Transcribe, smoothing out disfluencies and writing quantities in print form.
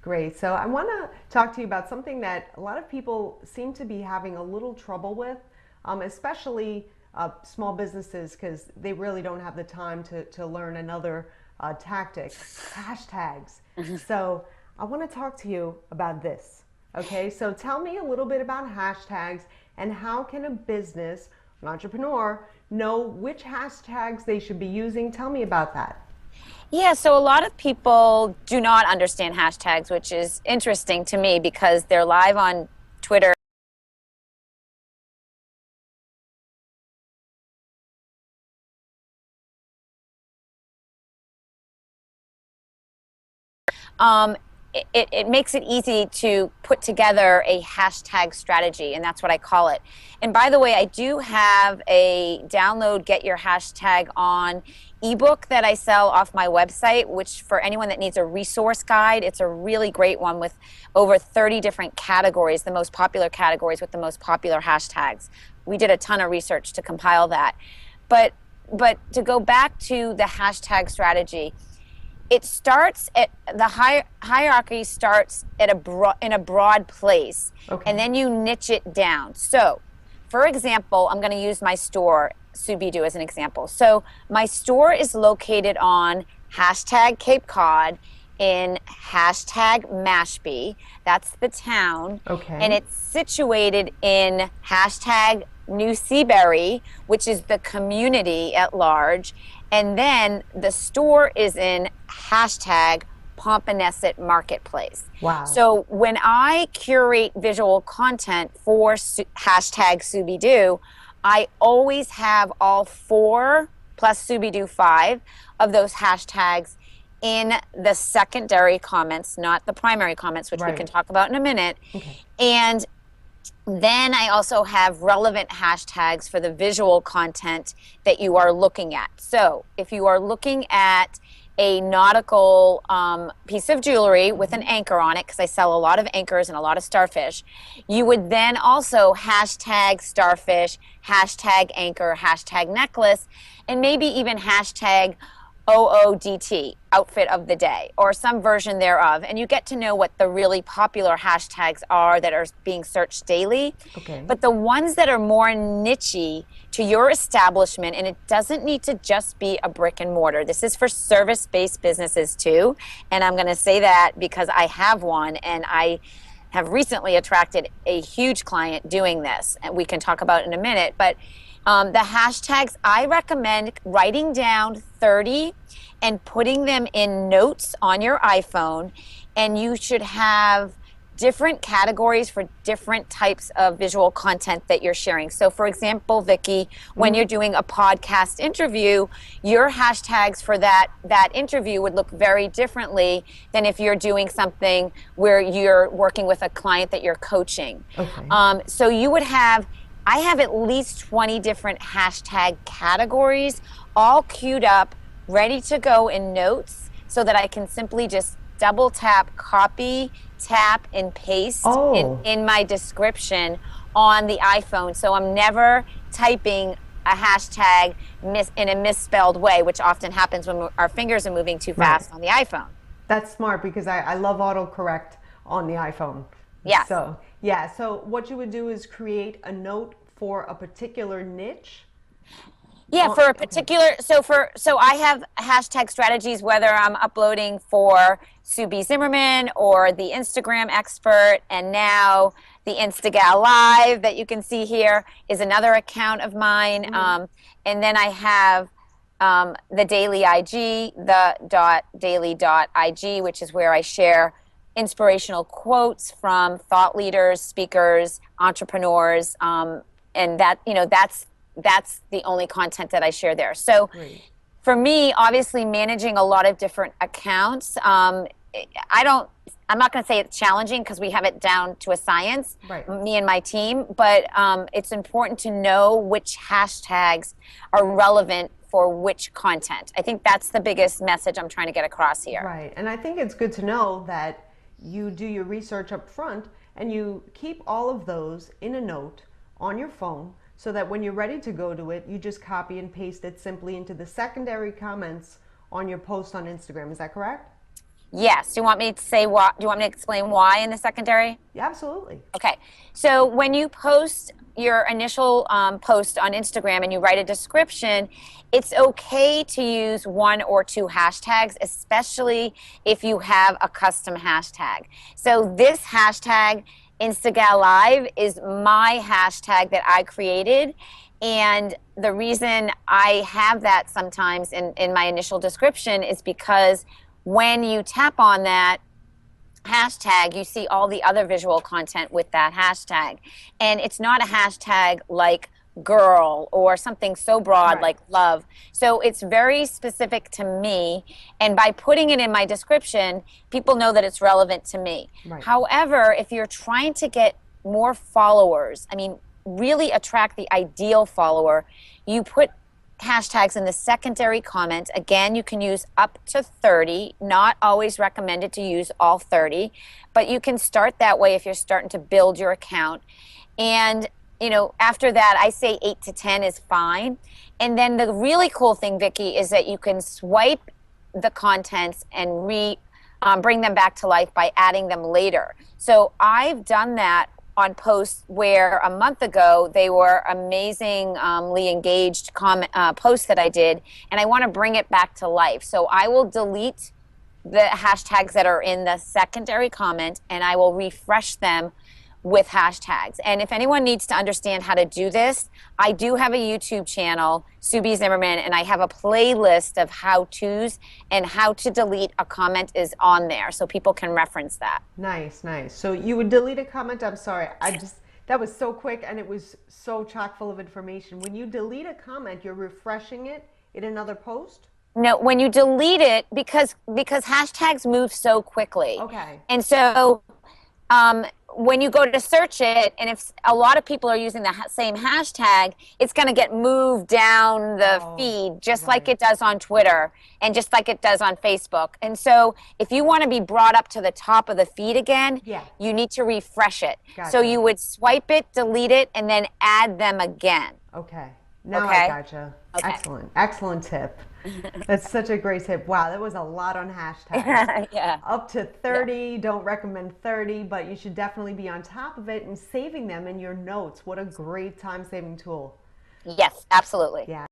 Great. So I want to talk to you about something that a lot of people seem to be having a little trouble with, especially small businesses, because they really don't have the time to learn another tactic, hashtags. So I want to talk to you about this. Okay, so tell me a little bit about hashtags and how can a business, an entrepreneur, know which hashtags they should be using. Tell me about that. Yeah, so a lot of people do not understand hashtags, which is interesting to me because they're live on Twitter. Um, it makes it easy to put together a hashtag strategy, and that's what I call it. And by the way, I do have a download Get Your Hashtag On ebook that I sell off my website, which for anyone that needs a resource guide, it's a really great one with over 30 different categories, the most popular categories with the most popular hashtags. We did a ton of research to compile that. But to go back to the hashtag strategy, it starts at the hierarchy starts at in a broad place, Okay. and then you niche it down. So, for example, I'm going to use my store, Subidu, as an example. So my store is located on hashtag Cape Cod in hashtag Mashpee. That's the town. And Okay. it's situated in hashtag New Seabury, which is the community at large. And then the store is in hashtag Pomponesset Marketplace. Wow. So when I curate visual content for hashtag Subidu, I always have all four plus Subidu 5 of those hashtags in the secondary comments, not the primary comments, which we can Right. talk about in a minute. Okay. And then I also have relevant hashtags for the visual content that you are looking at. So if you are looking at a nautical piece of jewelry with an anchor on it, because I sell a lot of anchors and a lot of starfish, you would then also hashtag starfish, hashtag anchor, hashtag necklace, and maybe even hashtag OODT, outfit of the day, or some version thereof. And you get to know what the really popular hashtags are that are being searched daily. Okay. But the ones that are more nichey to your establishment, and it doesn't need to just be a brick and mortar. This is for service-based businesses too. And I'm going to say that because I have one and I have recently attracted a huge client doing this. And we can talk about it in a minute. But the hashtags, I recommend writing down 30 and putting them in notes on your iPhone. And you should have different categories for different types of visual content that you're sharing. So for example, Vicki, when you're doing a podcast interview, your hashtags for that interview would look very differently than if you're doing something where you're working with a client that you're coaching. Okay. So you would have, I have at least 20 different hashtag categories all queued up, ready to go in notes so that I can simply just double tap, copy, tap, and paste Oh. in my description on the iPhone. So I'm never typing a hashtag in a misspelled way, which often happens when our fingers are moving too fast Right. on the iPhone. That's smart because I love autocorrect on the iPhone. Yes. So, yeah. So, what you would do is create a note for a particular niche. Yeah, for a Okay. particular, so I have hashtag strategies whether I'm uploading for Zimmerman or the Instagram expert, and now the Instagal Live that you can see here is another account of mine. And then I have the Daily IG, the daily.ig, which is where I share inspirational quotes from thought leaders, speakers, entrepreneurs, and that's the only content that I share there. So Great. for me, obviously managing a lot of different accounts, I'm not going to say it's challenging because we have it down to a science, Right. me and my team, but it's important to know which hashtags are relevant for which content. I think that's the biggest message I'm trying to get across here. Right. And I think it's good to know that you do your research up front and you keep all of those in a note on your phone so that when you're ready to go to it, you just copy and paste it simply into the secondary comments on your post on Instagram. Is that correct? Yes. Do you want me to say why? Do you want me to explain why in the secondary? Yeah, absolutely. Okay. So when you post your initial post on Instagram and you write a description, it's okay to use one or two hashtags, especially if you have a custom hashtag. So this hashtag, Instagal Live, is my hashtag that I created. And the reason I have that sometimes in my initial description is because when you tap on that hashtag, you see all the other visual content with that hashtag. And it's not a hashtag like girl or something so broad Right. like love. So it's very specific to me. And by putting it in my description, people know that it's relevant to me. Right. However, if you're trying to get more followers, I mean, really attract the ideal follower, you put hashtags in the secondary comment. Again, you can use up to 30, not always recommended to use all 30, but you can start that way if you're starting to build your account. And, after that, I say 8 to 10 is fine. And then the really cool thing, Vicki, is that you can swipe the contents and bring them back to life by adding them later. So I've done that on posts where a month ago they were amazingly engaged posts that I did, and I want to bring it back to life. So I will delete the hashtags that are in the secondary comment and I will refresh them with hashtags. And if anyone needs to understand how to do this, I do have a YouTube channel, Subi Zimmerman, and I have a playlist of how-tos, and how to delete a comment is on there so people can reference that. Nice, nice. So you would delete a comment. I'm sorry. That was so quick and it was so chock full of information. When you delete a comment, you're refreshing it in another post? No, when you delete it, because hashtags move so quickly. Okay. And so when you go to search it, and if a lot of people are using the same hashtag, it's going to get moved down the feed just like right. it does on Twitter and just like it does on Facebook. And so if you want to be brought up to the top of the feed again, Yeah. you need to refresh it. Gotcha. So you would swipe it, delete it, and then add them again. Okay. Now Okay. I gotcha. Okay. Excellent. Excellent tip. That's such a great tip. Wow, that was a lot on hashtags. Yeah. Up to 30, don't recommend 30, but you should definitely be on top of it and saving them in your notes. What a great time saving tool. Yes, absolutely. Yeah.